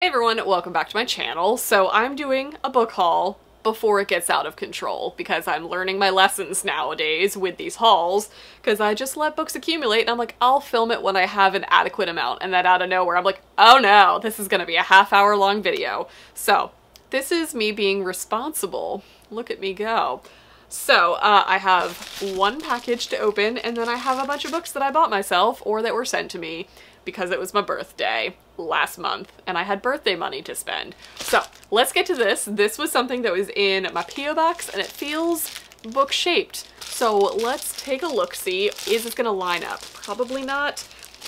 everyone, welcome back to my channel. So I'm doing a book haul before it gets out of control because I'm learning my lessons nowadays with these hauls because I just let books accumulate and I'm like, I'll film it when I have an adequate amount, and then out of nowhere I'm like, oh no, this is gonna be a half-hour long video. So this is me being responsible. Look at me go. So I have one package to open, and then I have a bunch of books that I bought myself or that were sent to me because it was my birthday last month and I had birthday money to spend. So let's get to this. This was something that was in my P.O. box and it feels book shaped. So let's take a look-see. Is this gonna line up? Probably not.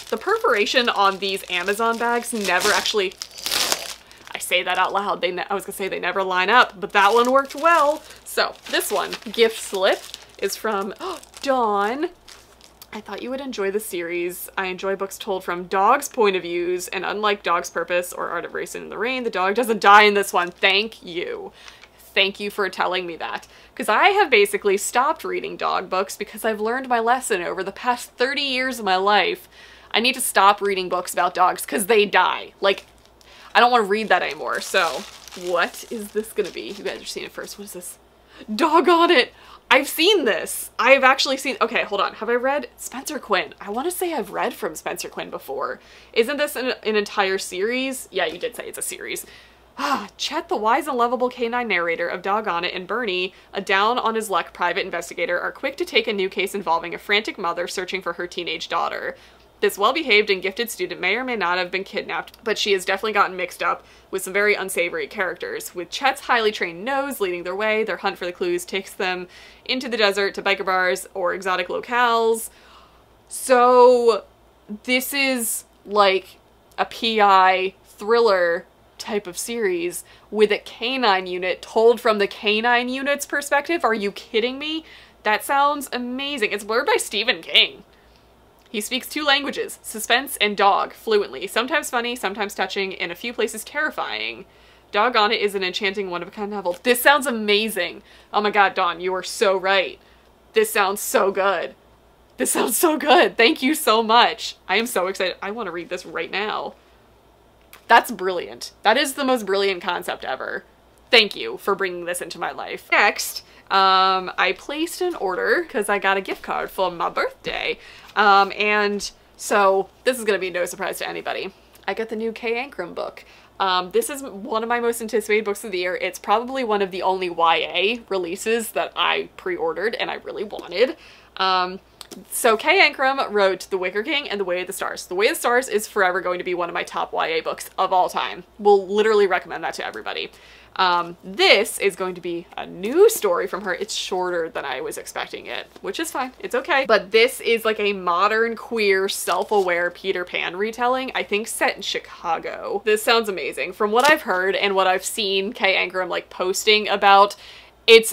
The perforation on these Amazon bags never actually, I say that out loud, I was gonna say they never line up, but that one worked well. So this one, Gift Slip, is from Dawn. I thought you would enjoy the series. I enjoy books told from dogs' point of views, and unlike Dog's Purpose or Art of Racing in the Rain, the dog doesn't die in this one. Thank you. Thank you for telling me that. Because I have basically stopped reading dog books because I've learned my lesson over the past 30 years of my life. I need to stop reading books about dogs because they die. Like, I don't want to read that anymore. So, what is this gonna be? You guys are seeing it first. What is this? Doggone it! I've seen this. I've actually seen, okay, hold on. Have I read Spencer Quinn? I want to say I've read from Spencer Quinn before. Isn't this an entire series? Yeah, you did say it's a series. Chet, the wise and lovable canine narrator of Doggone It, and Bernie, a down-on-his-luck private investigator, are quick to take a new case involving a frantic mother searching for her teenage daughter. This well-behaved and gifted student may or may not have been kidnapped, but she has definitely gotten mixed up with some very unsavory characters. With Chet's highly trained nose leading their way, their hunt for the clues takes them into the desert to biker bars or exotic locales. So this is like a PI thriller type of series with a canine unit told from the canine unit's perspective. Are you kidding me? That sounds amazing. It's blurred by Stephen King. He speaks 2 languages, suspense and dog, fluently, sometimes funny, sometimes touching, in a few places terrifying. Doggone It is an enchanting one-of-a-kind novel. This sounds amazing. Oh my god, Dawn, you are so right. This sounds so good. This sounds so good. Thank you so much. I am so excited. I want to read this right now. That's brilliant. That is the most brilliant concept ever. Thank you for bringing this into my life. Next, I placed an order because I got a gift card for my birthday. And so this is going to be no surprise to anybody. I got the new Kay Ancrum book. This is one of my most anticipated books of the year. It's probably one of the only YA releases that I pre-ordered and I really wanted. So Kay Ancrum wrote The Wicker King and The Way of the Stars. The Way of the Stars is forever going to be one of my top YA books of all time. Will literally recommend that to everybody. This is going to be a new story from her. It's shorter than I was expecting it, which is fine. It's okay. But this is like a modern, queer, self-aware Peter Pan retelling, I think set in Chicago. This sounds amazing. From what I've heard and what I've seen Kay Ancrum like posting about,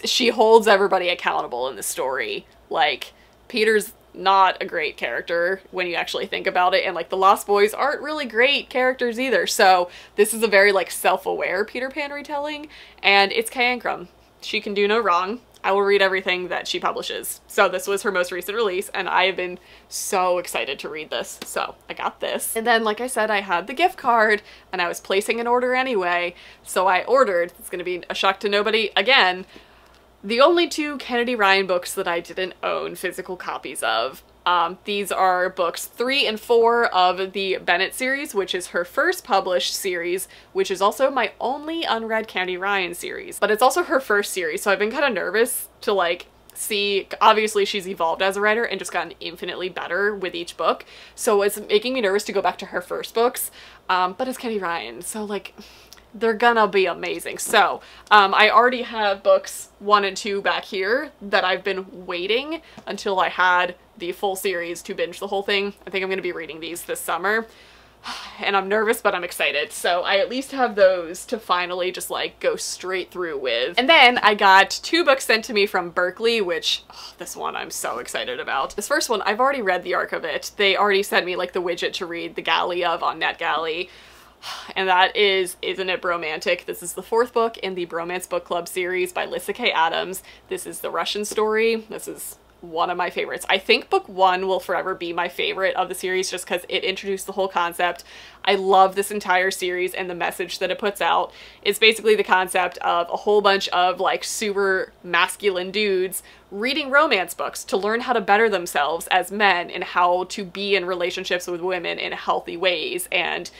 she holds everybody accountable in the story. Like, Peter's not a great character when you actually think about it, and like the Lost Boys aren't really great characters either, so this is a very like self-aware Peter Pan retelling, and it's Kay Ancrum. She can do no wrong. I will read everything that she publishes. So this was her most recent release and I have been so excited to read this, so I got this. And then like I said, I had the gift card and I was placing an order anyway, so I ordered, it's gonna be a shock to nobody again, the only 2 Kennedy Ryan books that I didn't own physical copies of. These are books 3 and 4 of the Bennett series, which is her first published series, which is also my only unread Kennedy Ryan series. But it's also her first series, so I've been kind of nervous to like see, obviously she's evolved as a writer and just gotten infinitely better with each book. So it's making me nervous to go back to her first books, but it's Kennedy Ryan, so like, they're gonna be amazing. So, I already have books 1 and 2 back here that I've been waiting until I had the full series to binge the whole thing. I think I'm gonna be reading these this summer. And I'm nervous, but I'm excited. So I at least have those to finally just like go straight through with. And then I got 2 books sent to me from Berkeley, which this one I'm so excited about. This first one, I've already read the arc of it. They already sent me like the widget to read the galley of on NetGalley. And that is Isn't It Bromantic? This is the 4th book in the Bromance Book Club series by Lissa K. Adams. This is the Russian story. This is one of my favorites. I think book 1 will forever be my favorite of the series just because it introduced the whole concept. I love this entire series and the message that it puts out. It's basically the concept of a whole bunch of like super masculine dudes reading romance books to learn how to better themselves as men and how to be in relationships with women in healthy ways. And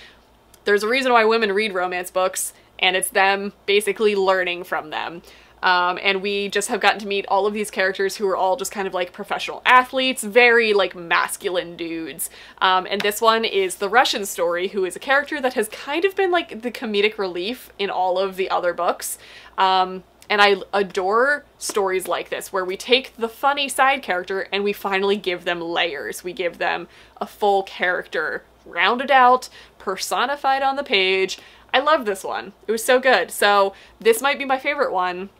there's a reason why women read romance books, and it's them basically learning from them. And we just have gotten to meet all of these characters who are all just kind of like professional athletes, very like masculine dudes. And this one is the Russian story, who is a character that has kind of been like the comedic relief in all of the other books. And I adore stories like this, where we take the funny side character and we finally give them layers. We give them a full character, rounded out, personified on the page. I love this one. It was so good. So this might be my favorite one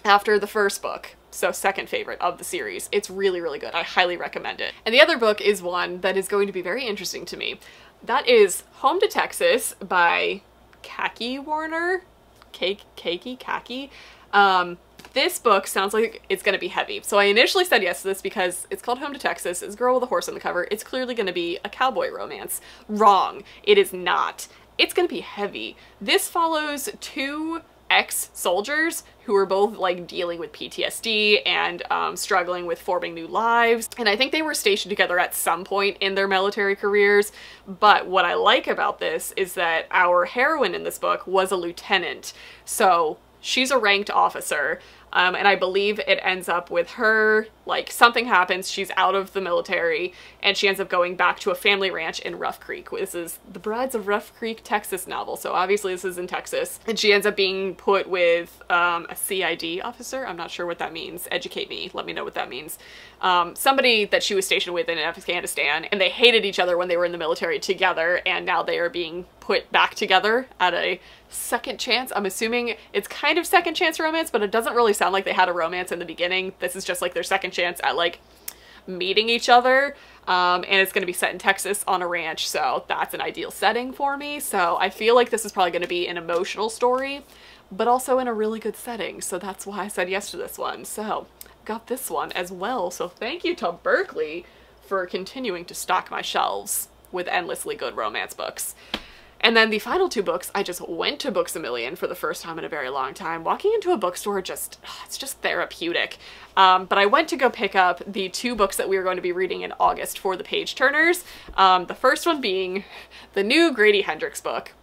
after the first book. So second favorite of the series. It's really, really good. I highly recommend it. And the other book is one that is going to be very interesting to me. That is Home to Texas by Kaki Warner. Kaki. This book sounds like it's going to be heavy. So I initially said yes to this because it's called Home to Texas. It's a girl with a horse on the cover. It's clearly going to be a cowboy romance. Wrong. It is not. It's going to be heavy. This follows 2 ex-soldiers who are both like dealing with PTSD and struggling with forming new lives. And I think they were stationed together at some point in their military careers. But what I like about this is that our heroine in this book was a lieutenant. So she's a ranked officer. And I believe it ends up with her, like, something happens, she's out of the military, and she ends up going back to a family ranch in Rough Creek. This is the Brides of Rough Creek, Texas novel, so obviously this is in Texas. And she ends up being put with a CID officer. I'm not sure what that means. Educate me. Let me know what that means. Somebody that she was stationed with in Afghanistan, and they hated each other when they were in the military together, and now they are being put back together at a second chance. I'm assuming it's kind of second chance romance, but it doesn't really sound like they had a romance in the beginning. This is just like their second chance at like meeting each other. And it's going to be set in Texas on a ranch, so that's an ideal setting for me. So I feel like this is probably going to be an emotional story, but also in a really good setting. So that's why I said yes to this one. So got this one as well. So thank you to Berkeley for continuing to stock my shelves with endlessly good romance books. And then the final 2 books, I just went to Books A Million for the first time in a very long time. Walking into a bookstore, it's just therapeutic. But I went to go pick up the 2 books that we were going to be reading in August for the page turners. The first one being the new Grady Hendrix book.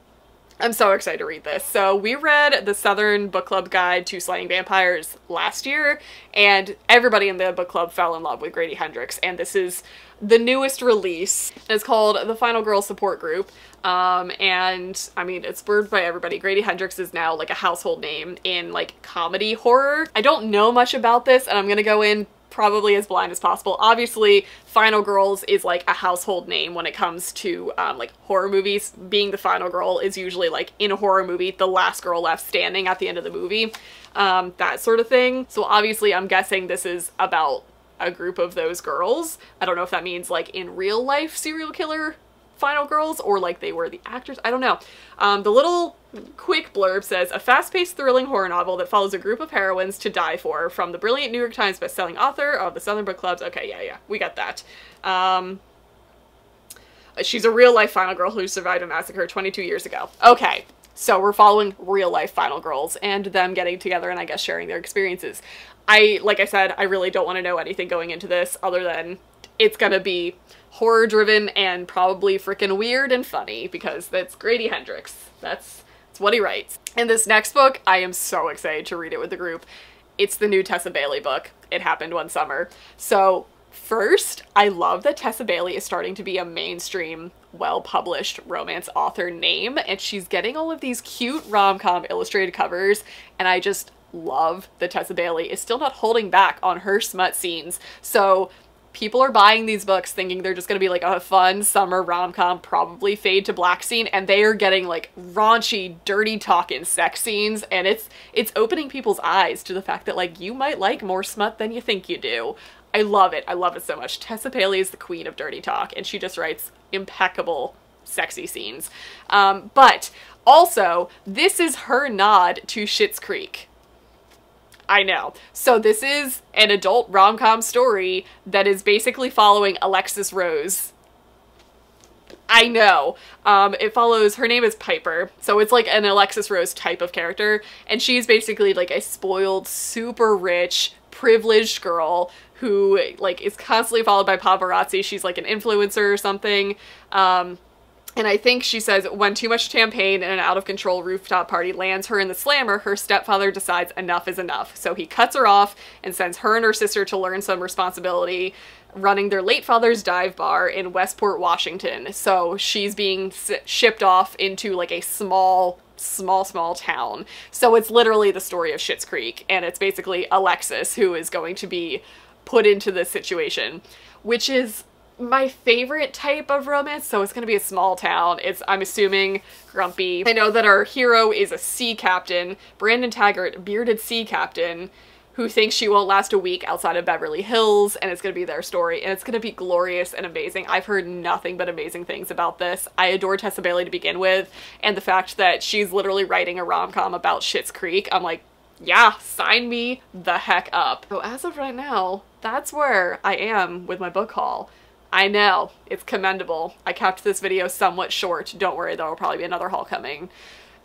I'm so excited to read this. So we read the Southern Book Club Guide to Slaying Vampires last year, and everybody in the book club fell in love with Grady Hendrix, and this is the newest release. It's called The Final Girl Support Group. And I mean, it's worded by everybody. Grady Hendrix is now like a household name in like comedy horror. I don't know much about this, and I'm gonna go in probably as blind as possible. Obviously, Final Girls is like a household name when it comes to like horror movies. Being the final girl is usually like in a horror movie, the last girl left standing at the end of the movie, that sort of thing. So obviously I'm guessing this is about a group of those girls. I don't know if that means like in real life serial killer final girls or like they were the actors. I don't know. The little quick blurb says, a fast-paced thrilling horror novel that follows a group of heroines to die for, from the brilliant New York Times bestselling author of the Southern Book Clubs. Okay, yeah, we got that. She's a real-life final girl who survived a massacre 22 years ago. Okay, so we're following real-life final girls and them getting together and I guess sharing their experiences. Like I said, I really don't want to know anything going into this other than it's gonna be horror-driven and probably freaking weird and funny because that's Grady Hendrix. That's what he writes. And this next book, I am so excited to read it with the group. It's the new Tessa Bailey book. It happened one summer. So first, I love that Tessa Bailey is starting to be a mainstream, well-published romance author name, and she's getting all of these cute rom-com illustrated covers, and I just love that Tessa Bailey is still not holding back on her smut scenes. So people are buying these books thinking they're just gonna be like a fun summer rom-com, probably fade to black scene, and they are getting like raunchy, dirty talking sex scenes, and it's opening people's eyes to the fact that like you might like more smut than you think you do. I love it. I love it so much. Tessa Bailey is the queen of dirty talk, and she just writes impeccable, sexy scenes. But also, this is her nod to Schitt's Creek. I know. So this is an adult rom-com story that is basically following Alexis Rose. I know. It follows, her name is Piper, so it's like an Alexis Rose type of character, and she's basically like a spoiled, super rich, privileged girl who like is constantly followed by paparazzi. She's like an influencer or something. And I think she says when too much champagne and an out-of-control rooftop party lands her in the slammer, her stepfather decides enough is enough. So he cuts her off and sends her and her sister to learn some responsibility running their late father's dive bar in Westport, Washington. So she's being shipped off into like a small town. So it's literally the story of Schitt's Creek, and it's basically Alexis who is going to be put into this situation, which is my favorite type of romance. So it's going to be a small town. It's, I'm assuming, grumpy. I know that our hero is a sea captain, Brandon Taggart, bearded sea captain, who thinks she won't last a week outside of Beverly Hills, and it's going to be their story, and it's going to be glorious and amazing. I've heard nothing but amazing things about this. I adore Tessa Bailey to begin with, and the fact that she's literally writing a rom-com about Schitt's Creek, I'm like, yeah, sign me the heck up. So as of right now, that's where I am with my book haul. I know, it's commendable. I kept this video somewhat short. Don't worry, there will probably be another haul coming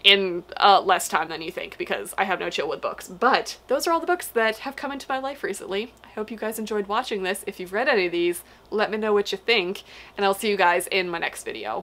in less time than you think, because I have no chill with books. But those are all the books that have come into my life recently. I hope you guys enjoyed watching this. If you've read any of these, let me know what you think, and I'll see you guys in my next video.